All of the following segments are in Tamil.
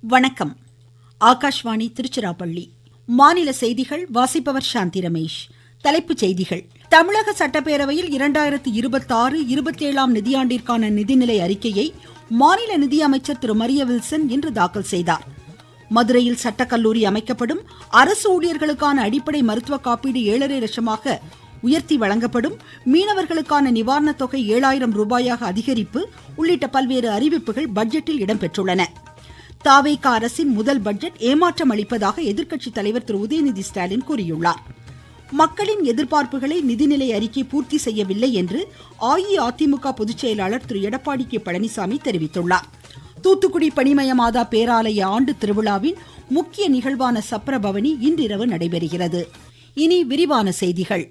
வணக்கம். ஆகாஷ்வாணி திருச்சிராப்பள்ளி. மாநில செய்திகள் வாசிப்பவர் சாந்தி ரமேஷ். தலைப்புச் செய்திகள். தமிழக சட்டப்பேரவையில் 2026-27 நிதியாண்டிற்கான நிதிநிலை அறிக்கையை மாநில நிதியமைச்சர் திரு மரிய வில்சன் இன்று தாக்கல் செய்தார். மதுரையில் சட்டக்கல்லூரி அமைக்கப்படும். அரசு ஊழியர்களுக்கான அடிப்படை மருத்துவ காப்பீடு 7.5 லட்சமாக உயர்த்தி வழங்கப்படும். மீனவர்களுக்கான நிவாரணத் தொகை 7,000 ரூபாயாக அதிகரிப்பு உள்ளிட்ட பல்வேறு அறிவிப்புகள் பட்ஜெட்டில் இடம்பெற்றுள்ளன. தவேக அரசின் முதல் பட்ஜெட் ஏமாற்றம் அளிப்பதாக எதிர்க்கட்சித் தலைவர் திரு உதயநிதி ஸ்டாலின் கூறியுள்ளார். மக்களின் எதிர்பார்ப்புகளை நிதிநிலை அறிக்கை பூர்த்தி செய்யவில்லை என்று அஇஅதிமுக பொதுச் செயலாளர் திரு எடப்பாடி கே பழனிசாமி தெரிவித்துள்ளார். தூத்துக்குடி பனிமய மாதா பேராலய ஆண்டு திருவிழாவின் முக்கிய நிகழ்வான சப்பரபவனி இன்றிரவு நடைபெறுகிறது. இனி விரிவான செய்திகள்.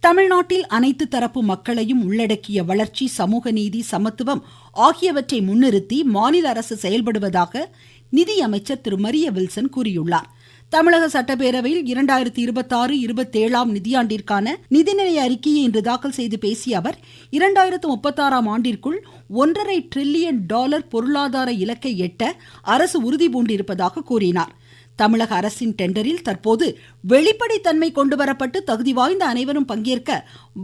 தமிழ்நாட்டில் அனைத்து தரப்பு மக்களையும் உள்ளடக்கிய வளர்ச்சி, சமூக நீதி, சமத்துவம் ஆகியவற்றை முன்னிறுத்தி மாநில அரசு செயல்படுவதாக நிதியமைச்சர் திரு மரிய வில்சன் கூறியுள்ளார். தமிழக சட்டப்பேரவையில் 2026-27 நிதியாண்டிற்கான நிதிநிலை அறிக்கையை இன்று தாக்கல் செய்து பேசிய அவர் 2036 ஆண்டிற்குள் $1.5 டிரில்லியன் பொருளாதார இலக்கை எட்ட அரசு உறுதி பூண்டிருப்பதாக கூறினார். தமிழக அரசின் டெண்டரில் தற்போது வெளிப்படைத்தன்மை கொண்டுவரப்பட்டு தகுதி வாய்ந்த அனைவரும் பங்கேற்க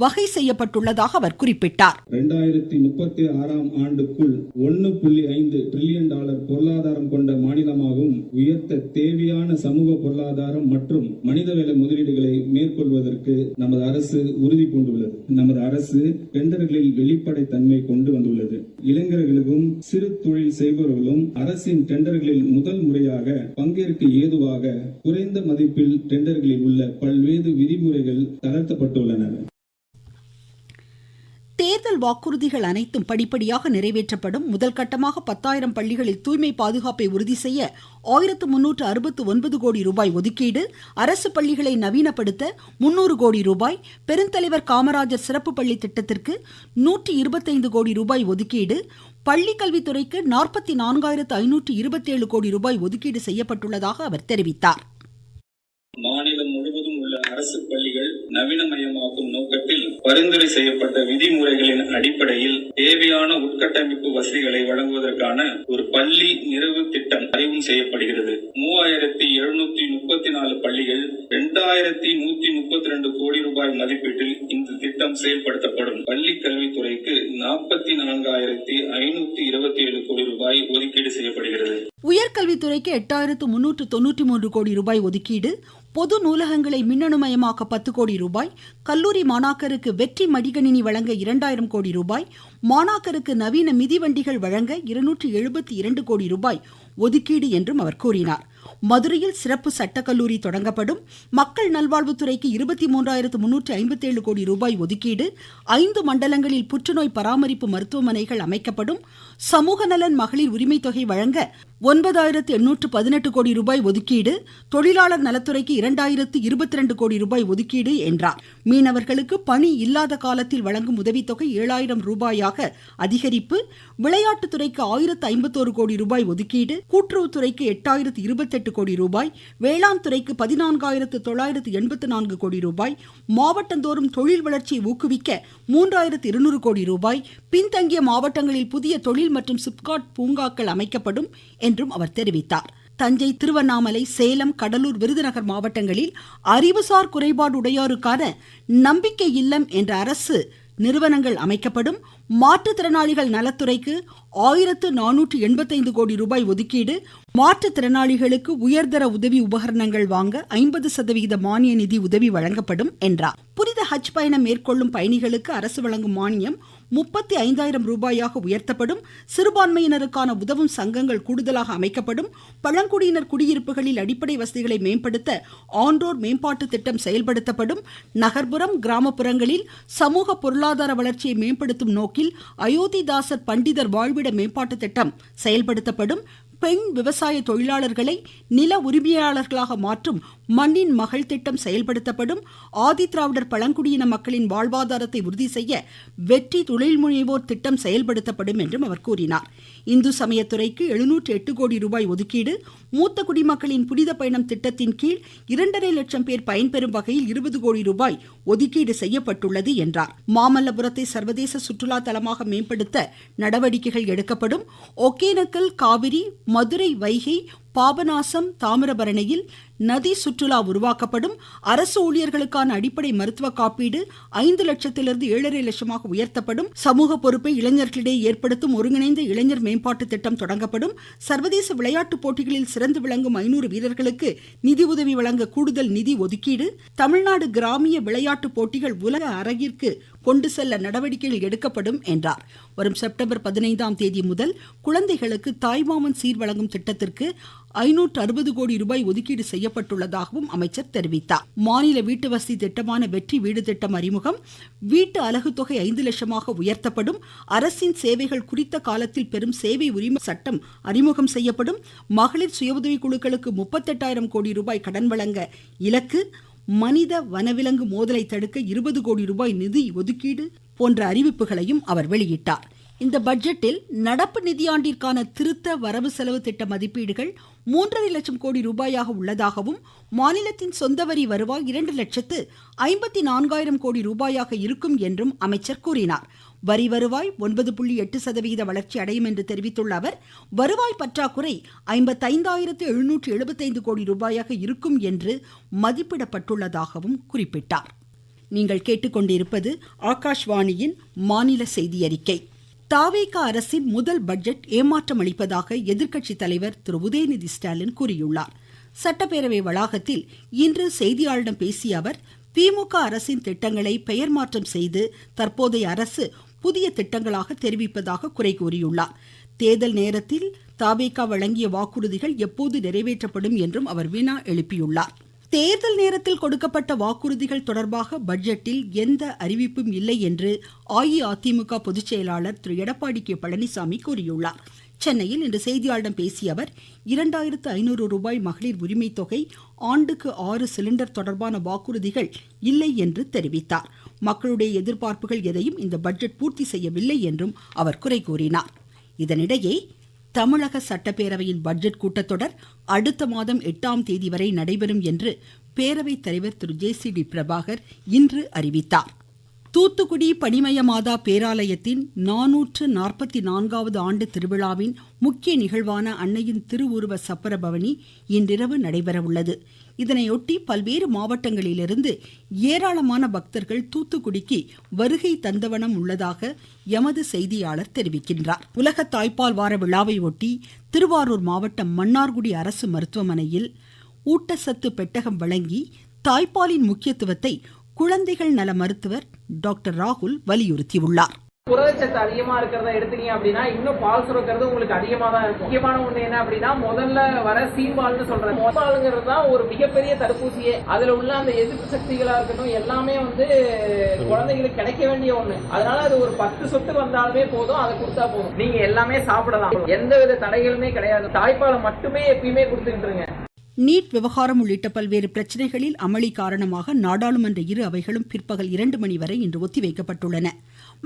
வகை செய்யப்பட்டுள்ளதாக அவர் குறிப்பிட்டார். 2036 ஆண்டுக்குள் $1.5 டிரில்லியன் பொருளாதாரம் கொண்ட மாநிலமாகவும் உயர்த்த தேவையான சமூக பொருளாதாரம் மற்றும் மனிதவள முதலீடுகளை மேற்கொள்வதற்கு நமது அரசு உறுதி பூண்டுள்ளது. நமது அரசு டெண்டர்களில் வெளிப்படைத்தன்மை கொண்டு வந்துள்ளது. இளைஞர்களுக்கும் சிறு தொழில் செய்பவர்களும் அரசின் டெண்டர்களில் முதல் முறையாக பங்கேற்க ஏதுவாக குறைந்த மதிப்பில் டெண்டர்களில் உள்ள பல்வேறு விதிமுறைகள் தளர்த்தப்பட்டுள்ளன. தேர்தல் வாக்குறுதிகள் அனைத்தும் படிப்படியாக நிறைவேற்றப்படும். முதல் கட்டமாக 10,000 பள்ளிகளில் தூய்மை பாதுகாப்பை உறுதி செய்ய 1,369 கோடி ரூபாய் ஒதுக்கீடு. அரசு பள்ளிகளை நவீனப்படுத்த 300 கோடி ரூபாய். பெருந்தலைவர் காமராஜர் சிறப்பு பள்ளி திட்டத்திற்கு 125 கோடி ரூபாய் ஒதுக்கீடு. பள்ளி கல்வித்துறைக்கு 44,527 கோடி ரூபாய் ஒதுக்கீடு செய்யப்பட்டுள்ளதாக அவர் தெரிவித்தார். மாநிலம் முழுவதும் உள்ள அரசு பள்ளிகள் நவீனமயமாக்கும் நோக்கத்தில் பரிந்துரை செய்யப்பட்ட விதிமுறைகளின் அடிப்படையில் தேவையான உட்கட்டமைப்பு வசதிகளை வழங்குவதற்கான ஒரு பள்ளி நிறைவு திட்டம் அறிமுகம் செய்யப்படுகிறது. 3,734 பள்ளிகள் 2,132 கோடி ரூபாய் மதிப்பீட்டில் இந்த திட்டம் செயல்படுத்தப்படும். பள்ளி கல்வித்துறைக்கு 44,527 கோடி ரூபாய் ஒதுக்கீடு செய்யப்படுகிறது. உயர்கல்வித்துறைக்கு 8,393 கோடி ரூபாய் ஒதுக்கீடு. பொது நூலகங்களை மின்னணுமயமாக்க 10 கோடி ரூபாய். கல்லூரி மாணாக்கருக்கு வெற்றி மடிகணினி வழங்க 2,000 கோடி ரூபாய். மாணாக்கருக்கு நவீன மிதிவண்டிகள் வழங்க 272 கோடி ரூபாய் ஒதுக்கீடு என்றும் அவர் கூறினார். மதுரையில் சிறப்பு சட்டக்கல்லூரி தொடங்கப்படும். மக்கள் நல்வாழ்வுத்துறைக்கு 23,357 கோடி ரூபாய் ஒதுக்கீடு. 5 மண்டலங்களில் புற்றுநோய் பராமரிப்பு மருத்துவமனைகள் அமைக்கப்படும். சமூக நலன் மகளிர் உரிமை தொகை வழங்க 9,818 கோடி ரூபாய் ஒதுக்கீடு. தொழிலாளர் நலத்துறைக்கு 2,022 கோடி ரூபாய் ஒதுக்கீடு என்றார். மீனவர்களுக்கு பணி இல்லாத காலத்தில் வழங்கும் உதவித்தொகை 7,000 ரூபாயாக அதிகரிப்பு. விளையாட்டுத்துறைக்கு 1,051 கோடி ரூபாய் ஒதுக்கீடு. கூட்டுறவுத்துறைக்கு 8,028 கோடி ரூபாய். வேளாண் துறைக்கு 14,984 கோடி ரூபாய். மாவட்டந்தோறும் தொழில் வளர்ச்சியை ஊக்குவிக்க 3,200 கோடி ரூபாய். பின்தங்கிய மாவட்டங்களில் புதிய தொழில் மற்றும் சிப்காட் பூங்காக்கள் அமைக்கப்படும் என்றும் அவர் தெரிவித்தார். தஞ்சை, திருவண்ணாமலை, சேலம், கடலூர், விருதுநகர் மாவட்டங்களில் அறிவுசார் குறைபாடு உடையோருக்கான நம்பிக்கை இல்லம் என்ற அரசு நிறுவனங்கள் அமைக்கப்படும். மாற்றுத்திறனாளிகள் நலத்துறைக்கு 1,485 கோடி ரூபாய் ஒதுக்கீடு. மாற்றுத்திறனாளிகளுக்கு உயர்தர உதவி உபகரணங்கள் வாங்க 50% மானிய நிதி உதவி வழங்கப்படும் என்றார். புனித ஹஜ் பயணம் மேற்கொள்ளும் பயணிகளுக்கு அரசு வழங்கும் மானியம் 35,000 ரூபாயாக உயர்த்தப்படும். சிறுபான்மையினருக்கான உதவும் சங்கங்கள் கூடுதலாக அமைக்கப்படும். பழங்குடியினர் குடியிருப்புகளில் அடிப்படை வசதிகளை மேம்படுத்த ஆன்றோர் மேம்பாட்டு திட்டம் செயல்படுத்தப்படும். நகர்ப்புறம், கிராமப்புறங்களில் சமூக பொருளாதார வளர்ச்சியை மேம்படுத்தும் நோக்கில் அயோத்திதாசர் பண்டிதர் வாழ்விட மேம்பாட்டு திட்டம் செயல்படுத்தப்படும். பெண் விவசாய தொழிலாளர்களை நில உரிமையாளர்களாக மாற்றும் மண்ணின் மகள் திட்டம் செயல்படுத்தப்படும். ஆதிதிராவிடர் பழங்குடியின மக்களின் வாழ்வாதாரத்தை உறுதி செய்ய வெற்றி தொழில் முனைவோர் திட்டம் செயல்படுத்தப்படும் என்றும் அவர் கூறினார். இந்து சமயத்துறைக்கு 708 கோடி ரூபாய் ஒதுக்கீடு. மூத்த குடிமக்களின் புனித பயணம் திட்டத்தின் கீழ் 2.5 லட்சம் பேர் பயன்பெறும் வகையில் 20 கோடி ரூபாய் ஒதுக்கீடு செய்யப்பட்டுள்ளது என்றார். மாமல்லபுரத்தை சர்வதேச சுற்றுலா தலமாக மேம்படுத்த நடவடிக்கைகள் எடுக்கப்படும். ஒகேனக்கல், காவிரி, மதுரை வைகை பாபநாசம் தாமிரபரணியில் நதி சுற்றுலா உருவாக்கப்படும். அரசு ஊழியர்களுக்கான அடிப்படை மருத்துவ காப்பீடு 5 லட்சத்திலிருந்து 7.5 லட்சமாக உயர்த்தப்படும். சமூக பொறுப்பை இளைஞர்களிடையே ஏற்படுத்தும் ஒருங்கிணைந்த இளைஞர் மேம்பாட்டு திட்டம் தொடங்கப்படும். சர்வதேச விளையாட்டுப் போட்டிகளில் சிறந்து விளங்கும் 500 வீரர்களுக்கு நிதி உதவி வழங்க கூடுதல் நிதி ஒதுக்கீடு. தமிழ்நாடு கிராமிய விளையாட்டுப் போட்டிகள் உலக அரங்கிற்கு கொண்டு செல்ல நடவடிக்கைகள் எடுக்கப்படும் என்றார். வரும் செப்டம்பர் 15ஆம் தேதி முதல் குழந்தைகளுக்கு தாய்மாமன் சீர் வழங்கும் திட்டத்திற்கு 560 கோடி ரூபாய் ஒதுக்கீடு செய்யப்பட்டுள்ளதாகவும் அமைச்சர் தெரிவித்தார். மாநில வீட்டு வசதி திட்டமான வெற்றி வீடு திட்டம் அறிமுகம். வீட்டு அலகு தொகை 5 லட்சமாக உயர்த்தப்படும். அரசின் சேவைகள் குறித்த காலத்தில் பெறும் சேவை உரிமை சட்டம் அறிமுகம் செய்யப்படும். மகளிர் சுய உதவி குழுக்களுக்கு 38,000 கோடி ரூபாய் கடன் வழங்க இலக்கு. மனித வனவிலங்கு மோதலை தடுக்க 20 கோடி ரூபாய் நிதி ஒதுக்கீடு போன்ற அறிவிப்புகளையும் அவர் வெளியிட்டார். இந்த பட்ஜெட்டில் நடப்பு நிதியாண்டிற்கான திருத்த வரவு செலவு திட்ட மதிப்பீடுகள் 3.5 லட்சம் கோடி ரூபாயாக உள்ளதாகவும் மாநிலத்தின் சொந்த வரி வருவாய் 2,54,000 கோடி ரூபாயாக இருக்கும் என்றும் அமைச்சர் கூறினார். வரி வருவாய் 9.8% வளர்ச்சி அடையும் என்று தெரிவித்துள்ள அவர், வருவாய் பற்றாக்குறை 55,775 கோடி ரூபாயாக இருக்கும் என்று மதிப்பிடப்பட்டுள்ளதாகவும் குறிப்பிட்டார். நீங்கள் கேட்டுக்கொண்டிருப்பது ஆகாஷ்வாணியின் மாநில செய்தி அறிக்கை. தாவேகா அரசின் முதல் பட்ஜெட் ஏமாற்றம் அளிப்பதாக எதிர்க்கட்சி தலைவர் திரு உதயநிதி ஸ்டாலின் கூறியுள்ளார். சட்டப்பேரவை வளாகத்தில் இன்று செய்தியாளர்களிடம் பேசிய அவர், திமுக அரசின் திட்டங்களை பெயர் மாற்றம் செய்து தற்போதைய அரசு புதிய திட்டங்களாக தெரிவிப்பதாக குறை கூறியுள்ளார். தேர்தல் நேரத்தில் தாவேகா வழங்கிய வாக்குறுதிகள் எப்போது நிறைவேற்றப்படும் என்றும் அவர் வினா எழுப்பியுள்ளார். தேர்தல் நேரத்தில் கொடுக்கப்பட்ட வாக்குறுதிகள் தொடர்பாக பட்ஜெட்டில் எந்த அறிவிப்பும் இல்லை என்று அஇஅதிமுக பொதுச் செயலாளர் திரு எடப்பாடி கே பழனிசாமி கூறியுள்ளார். சென்னையில் இன்று செய்தியாளர்களிடம் பேசிய அவர், 2,500 ரூபாய் மகளிர் உரிமை தொகை, ஆண்டுக்கு 6 சிலிண்டர் தொடர்பான வாக்குறுதிகள் இல்லை என்று தெரிவித்தார். மக்களுடைய எதிர்பார்ப்புகள் எதையும் இந்த பட்ஜெட் பூர்த்தி செய்யவில்லை என்றும் அவர் குறை கூறினார். இதனிடையே தமிழக சட்டப்பேரவையின் பட்ஜெட் கூட்டத்தொடர் அடுத்த மாதம் 8ஆம் தேதி வரை நடைபெறும் என்று பேரவைத் தலைவர் திரு JCD பிரபாகர் இன்று அறிவித்தார். தூத்துக்குடி பனிமய மாதா பேராலயத்தின் 444வது ஆண்டு திருவிழாவின் முக்கிய நிகழ்வான அன்னையின் திருவுருவ சப்பர பவனி இன்றிரவு நடைபெறவுள்ளது. இதனையொட்டி பல்வேறு மாவட்டங்களிலிருந்து ஏராளமான பக்தர்கள் தூத்துக்குடிக்கு வருகை தந்தவனம் உள்ளதாக எமது செய்தியாளர் தெரிவிக்கின்றார். உலக தாய்ப்பால் வார விழாவை ஒட்டி திருவாரூர் மாவட்டம் மன்னார்குடி அரசு மருத்துவமனையில் ஊட்டச்சத்து பெட்டகம் வழங்கி தாய்ப்பாலின் முக்கியத்துவத்தை குழந்தைகள் நல மருத்துவர் டாக்டர் ராகுல் வலியுறுத்தியுள்ளார். புரதச்சத்து அதிகமா இருக்கிறத எடுத்தீங்க அப்படின்னா இன்னும் பால் சுரக்கிறது உங்களுக்கு அதிகமா தான் இருக்கும். முக்கியமான ஒண்ணு என்ன அப்படின்னா முதல்ல வர சீம்பால்னு சொல்றது மொதல்ங்கிறது தான் ஒரு மிகப்பெரிய தடுப்பூசியே. அதுல உள்ள அந்த எதிர்ப்பு சக்திகளா இருக்கட்டும் எல்லாமே குழந்தைகளுக்கு கிடைக்க வேண்டிய ஒண்ணு. அதனால அது ஒரு 10 சொட்டு வந்தாலுமே போதும், அதை கொடுத்தா போதும். நீங்க எல்லாமே சாப்பிடலாம், எந்த வித தடைகளுமே கிடையாது. தாய்ப்பாலை மட்டுமே எப்பயுமே கொடுத்துக்கிட்டு இருங்க. நீட் விவகாரம் உள்ளிட்ட பல்வேறு பிரச்சனைகளில் அமளி காரணமாக நாடாளுமன்ற இரு அவைகளும் பிற்பகல் 2 மணி வரை இன்று ஒத்திவைக்கப்பட்டுள்ளன.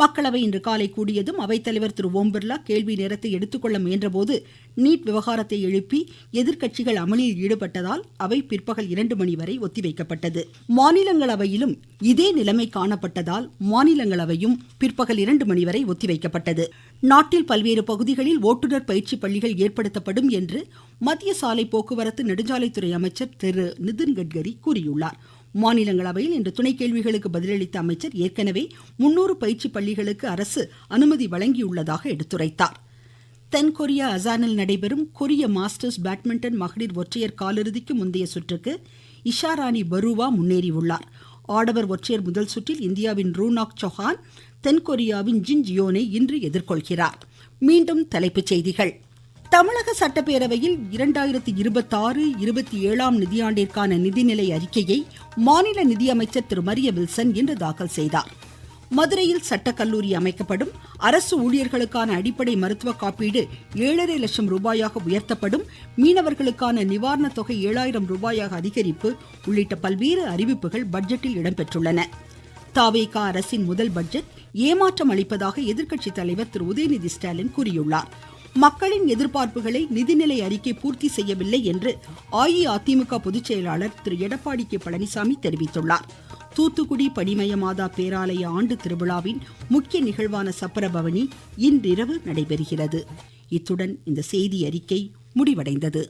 மக்களவை இன்று காலை கூடியதும் அவைத்தலைவர் திரு ஓம் பிர்லா கேள்வி நேரத்தை எடுத்துக்கொள்ள முயன்றபோது நீட் விவகாரத்தை எழுப்பி எதிர்க்கட்சிகள் அமளியில் ஈடுபட்டதால் அவை பிற்பகல் 2 மணி வரை ஒத்திவைக்கப்பட்டது. மாநிலங்களவையிலும் இதே நிலைமை காணப்பட்டதால் மாநிலங்களவையும் பிற்பகல் 2 மணி வரை ஒத்திவைக்கப்பட்டது. நாட்டில் பல்வேறு பகுதிகளில் ஓட்டுநர் பயிற்சி பள்ளிகள் ஏற்படுத்தப்படும் என்று மத்திய சாலை போக்குவரத்து நெடுஞ்சாலைத்துறை அமைச்சர் திரு நிதின் கட்கரி கூறியுள்ளார். மாநிலங்களவையில் இன்று துணை கேள்விகளுக்கு பதிலளித்த அமைச்சர் ஏற்கனவே 300 பயிற்சி பள்ளிகளுக்கு அரசு அனுமதி வழங்கியுள்ளதாக எடுத்துரைத்தார். தென்கொரியா அசானில் நடைபெறும் கொரிய மாஸ்டர்ஸ் பேட்மிண்டன் மகளிர் ஒற்றையர் காலிறுதிக்கு முந்தைய சுற்றுக்கு இஷாராணி பருவா முன்னேறியுள்ளார். ஆடவர் ஒற்றையர் முதல் சுற்றில் இந்தியாவின் ரூனாக் சௌஹான் தென்கொரியாவின் ஜின் ஜியோனை இன்று எதிர்கொள்கிறார். மீண்டும் தலைப்புச் செய்திகள். தமிழக சட்டப்பேரவையில் 2026-27 நிதியாண்டிற்கான நிதிநிலை அறிக்கையை மாநில நிதியமைச்சர் திரு மரிய வில்சன் இன்று தாக்கல் செய்தார். மதுரையில் சட்டக்கல்லூரி அமைக்கப்படும். அரசு ஊழியர்களுக்கான அடிப்படை மருத்துவ காப்பீடு 7.5 லட்சம் ரூபாயாக உயர்த்தப்படும். மீனவர்களுக்கான நிவாரண தொகை 7,000 ரூபாயாக அதிகரிப்பு உள்ளிட்ட பல்வேறு அறிவிப்புகள் பட்ஜெட்டில் இடம்பெற்றுள்ளன. தாவேகா அரசின் முதல் பட்ஜெட் ஏமாற்றம் அளிப்பதாக எதிர்க்கட்சி தலைவர் திரு உதயநிதி ஸ்டாலின் கூறியுள்ளார். மக்களின் எதிர்பார்ப்புகளை நிதிநிலை அறிக்கை பூர்த்தி செய்யவில்லை என்று அஇஅதிமுக பொதுச் செயலாளர் திரு எடப்பாடி கே பழனிசாமி தெரிவித்துள்ளார். தூத்துக்குடி பனிமய மாதா பேராலய ஆண்டு திருவிழாவின் முக்கிய நிகழ்வான சப்பர பவனி இன்றிரவு நடைபெறுகிறது. இத்துடன் இந்த செய்தி அறிக்கை முடிவடைந்தது.